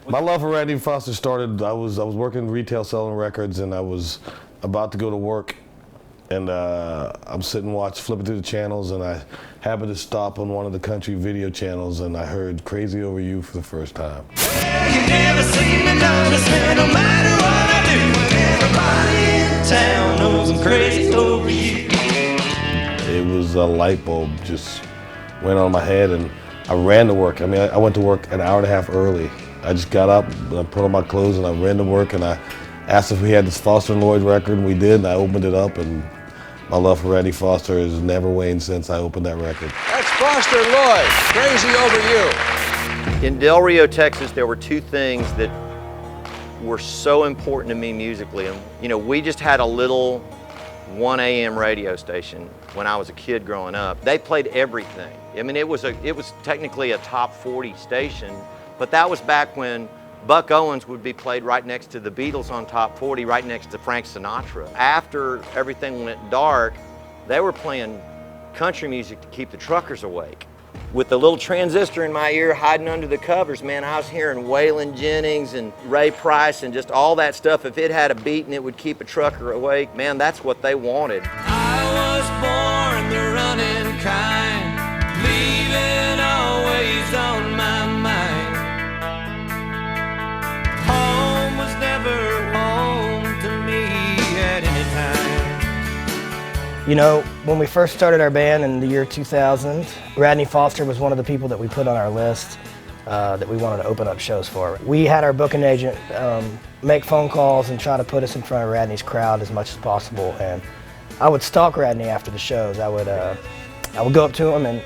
My love for Radney Foster started, I was working retail selling records, and I was about to go to work, and I'm sitting flipping through the channels, and I happened to stop on one of the country video channels, and I heard Crazy Over You for the first time. You never seem to notice me, no matter what I do. Everybody in town knows I'm crazy over you. It was a light bulb just went on my head, and I ran to work. I mean, I went to work an hour and a half early. I just got up, and I put on my clothes, and I ran to work, and I asked if we had this Foster & Lloyd record, and we did, and I opened it up, and my love for Radney Foster has never waned since I opened that record. That's Foster & Lloyd, Crazy Over You. In Del Rio, Texas, there were two things that were so important to me musically. And, you know, we just had a little 1 a.m. radio station when I was a kid growing up. They played everything. I mean, it was technically a top 40 station, but that was back when Buck Owens would be played right next to the Beatles on top 40, right next to Frank Sinatra. After everything went dark, they were playing country music to keep the truckers awake. With the little transistor in my ear hiding under the covers, man, I was hearing Waylon Jennings and Ray Price and just all that stuff. If it had a beat and it would keep a trucker awake, man, that's what they wanted. I was born the running kind, leaving always on my mind. Home was never home to me at any time. You know, when we first started our band in the year 2000, Radney Foster was one of the people that we put on our list that we wanted to open up shows for. We had our booking agent make phone calls and try to put us in front of Radney's crowd as much as possible. And I would stalk Radney after the shows. I would go up to him and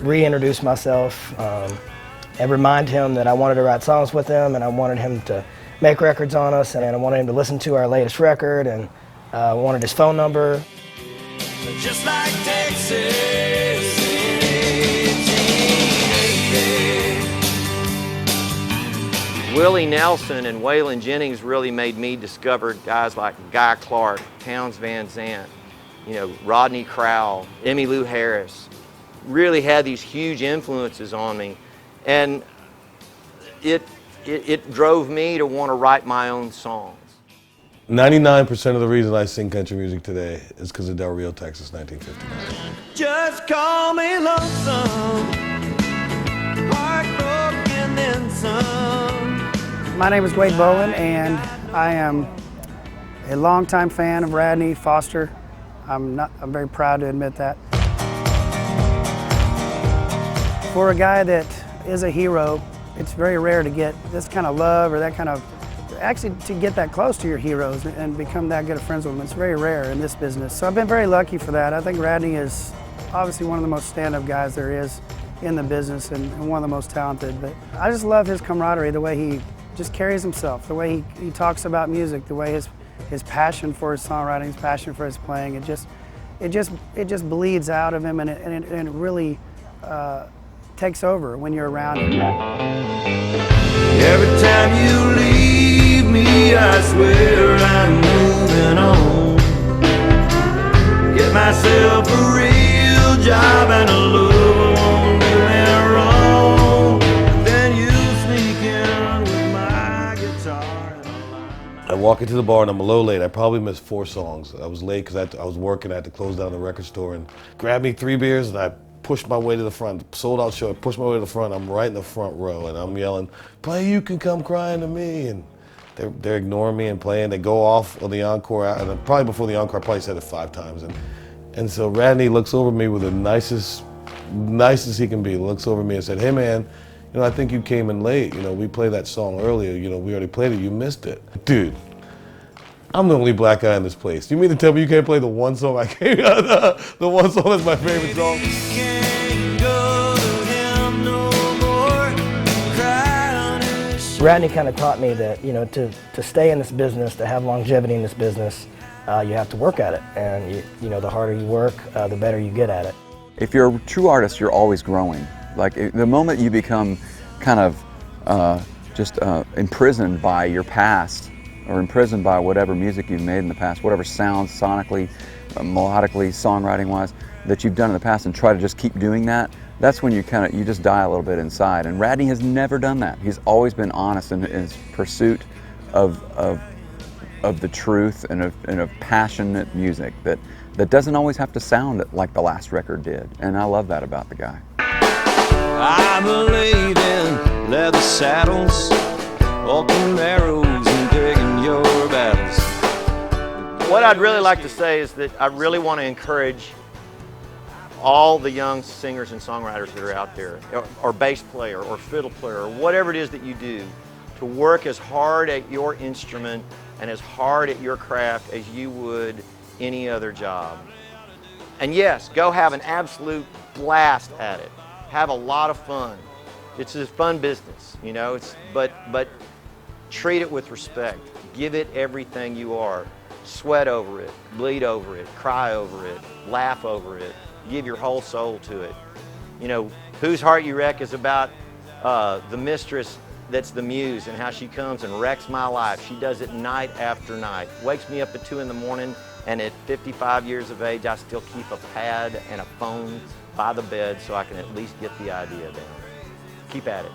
reintroduce myself and remind him that I wanted to write songs with him, and I wanted him to make records on us, and I wanted him to listen to our latest record, and I wanted his phone number. Just like Texas in 1880. Willie Nelson and Waylon Jennings really made me discover guys like Guy Clark, Townes Van Zandt, you know, Rodney Crowell, Emmylou Harris. Really had these huge influences on me, and it drove me to want to write my own songs. 99% of the reason I sing country music today is because of Del Rio, Texas, 1959. Just call me lonesome, heartbroken and some. My name is Wade Bowen, and I am a longtime fan of Radney Foster. I'm very proud to admit that. For a guy that is a hero, it's very rare to get this kind of love or that kind of, actually to get that close to your heroes and become that good of friends with them. It's very rare in this business. So I've been very lucky for that. I think Radney is obviously one of the most stand-up guys there is in the business and one of the most talented. But I just love his camaraderie, the way he just carries himself, the way he talks about music, the way his passion for his songwriting, his passion for his playing. It just bleeds out of him, and it really takes over when you're around him. Every time you leave me, I swear I'm moving on. Get myself a real job and a love won't do me wrong. Then you sneak in with my guitar and a line. I walk into the bar and I'm a little late. I probably missed 4 songs. I was late because I was working. I had to close down the record store, and grabbed me 3 beers, and I pushed my way to the front. Sold out show. I pushed my way to the front. I'm right in the front row, and I'm yelling, "Play You Can Come Crying to Me," and they're ignoring me and playing. They go off on the encore, and probably before the encore, I probably said it 5 times. And so Radney looks over at me with the nicest he can be. Looks over at me and said, "Hey man, you know, I think you came in late. You know, we played that song earlier. You know, we already played it. You missed it, dude. I'm the only black guy in this place. You mean to tell me you can't play the one song I came the one song that's my favorite song?" Radney kind of taught me that, you know, to stay in this business, to have longevity in this business, you have to work at it. And, you know, the harder you work, the better you get at it. If you're a true artist, you're always growing. Like the moment you become kind of just imprisoned by your past, or imprisoned by whatever music you've made in the past, whatever sounds sonically, melodically, songwriting-wise, that you've done in the past, and try to just keep doing that, that's when you just die a little bit inside. And Radney has never done that. He's always been honest in his pursuit of the truth and of passionate music that doesn't always have to sound like the last record did. And I love that about the guy. I believe in leather saddles, open arrows, and digging your battles. What I'd really like to say is that I really want to encourage all the young singers and songwriters that are out there, or bass player, or fiddle player, or whatever it is that you do, to work as hard at your instrument and as hard at your craft as you would any other job. And yes, go have an absolute blast at it. Have a lot of fun. It's a fun business, you know, but treat it with respect. Give it everything you are. Sweat over it, bleed over it, cry over it, laugh over it. Give your whole soul to it. You know, Whose Heart You Wreck is about the mistress that's the muse and how she comes and wrecks my life. She does it night after night. Wakes me up at 2 in the morning, and at 55 years of age, I still keep a pad and a phone by the bed so I can at least get the idea down. Keep at it.